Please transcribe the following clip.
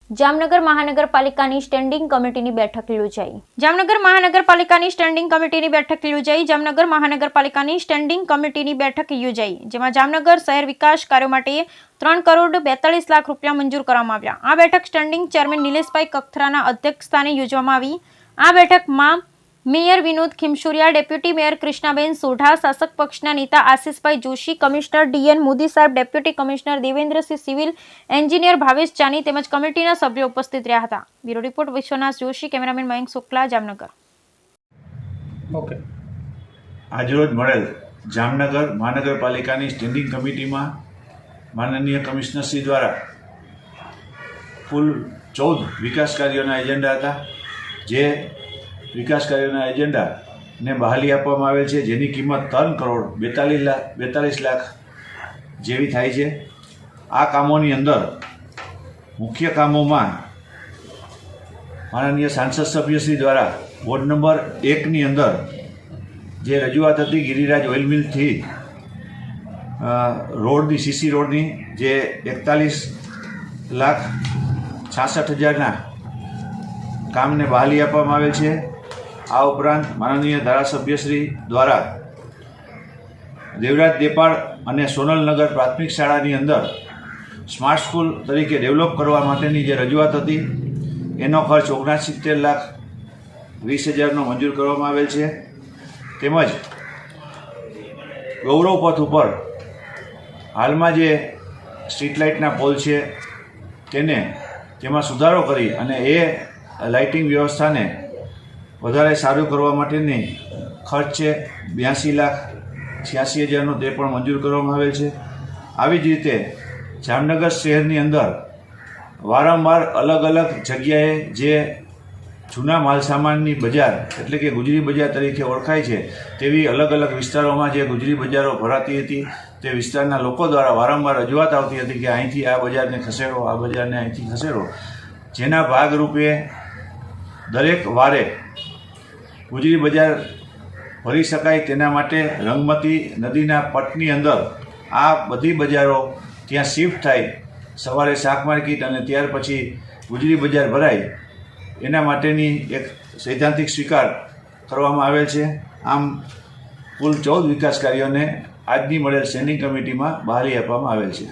જામનગર મહાનગરપાલિકાની સ્ટેન્ડિંગ કમિટીની બેઠક યોજાઈ. જામનગર મહાનગરપાલિકાની સ્ટેન્ડિંગ કમિટીની બેઠક યોજાઈ. જામનગર મહાનગરપાલિકાની સ્ટેન્ડિંગ કમિટીની બેઠક યોજાઈ, જેમાં જામનગર શહેર વિકાસ કાર્યો માટે 3,42,00,000 રૂપિયા મંજૂર કરવામાં આવ્યા. આ બેઠક સ્ટેન્ડિંગ ચેરમેન નિલેશભાઈ કખતરાના અધ્યક્ષસ્થાને યોજવામાં આવી. આ બેઠકમાં mayor Vinod Khimsuriya, deputy mayor Krishnaben Sodha, શાસક પક્ષના નેતા આશિષભાઈ જોશી, કમિશનર ડીએન મોદી સાહેબ, deputy commissioner Devendrasinh, civil engineer Bhavesh ચાની તેમજ કમિટીના સભ્યો ઉપસ્થિત રહ્યા હતા. Bureau report Vishwanath Joshi, cameraman Mayank Shukla, Jamnagar. Okay. આજરોજ મળેલ જામનગર મહાનગરપાલિકાની સ્ટેન્ડિંગ કમિટીમાં માનનીય કમિશનરશ્રી દ્વારા કુલ 14 વિકાસ કાર્યોના એજન્ડા હતા. જે વિકાસ કાર્યોના એજન્ડાને બહાલી આપવામાં આવેલ છે, જેની કિંમત 3,42,00,000 જેવી થાય છે. આ કામોની અંદર મુખ્ય કામોમાં માનનીય સાંસદ સભ્યશ્રી દ્વારા વોર્ડ નંબર 1ની અંદર જે રજૂઆત હતી ગિરિરાજ ઓઇલ મિલથી રોડની સીસી રોડની જે 41,66,000ના કામને બહાલી આપવામાં આવેલ છે. આ ઉપરાંત માનનીય ધારાસભ્યશ્રી દ્વારા દેવરાજ દેપાળ અને સોનલનગર પ્રાથમિક શાળાની અંદર સ્માર્ટ સ્કૂલ તરીકે ડેવલપ કરવા માટેની જે રજૂઆત હતી એનો ખર્ચ 69,20,000નો મંજૂર કરવામાં આવેલ છે. તેમજ ગૌરવ પથ ઉપર હાલમાં જે સ્ટ્રીટ લાઇટના પોલ છે તેમાં સુધારો કરી અને એ લાઇટિંગ વ્યવસ્થાને વધારે સારું કરવા માટેની ખર્ચ છે 82,86,000નો તે પણ મંજૂર કરવામાં આવેલ છે. આવી જ રીતે જામનગર શહેરની અંદર વારંવાર અલગ અલગ જગ્યાએ જે જૂના માલસામાનની બજાર એટલે કે ગુજરી બજાર તરીકે ઓળખાય છે તેવી અલગ અલગ વિસ્તારોમાં જે ગુજરી બજારો ભરાતી હતી તે વિસ્તારના લોકો દ્વારા વારંવાર રજૂઆત આવતી હતી કે અહીંથી આ બજારને ખસેડો, આ બજારને અહીંથી ખસેડો. જેના ભાગરૂપે દરેક વારે ગુજરી બજાર ભરી શકાય તેના માટે રંગમતી નદીના પટની અંદર આ બધી બજારો ત્યાં શિફ્ટ થાય, સવારે શાક માર્કેટ અને ત્યાર પછી ગુજરી બજાર ભરાય એના માટેની એક સૈદ્ધાંતિક સ્વીકાર કરવામાં આવેલ છે. આમ કુલ 14 વિકાસ કાર્યોને આજની મળેલ સ્ટેન્ડિંગ કમિટીમાં બહાલી આપવામાં આવેલ છે.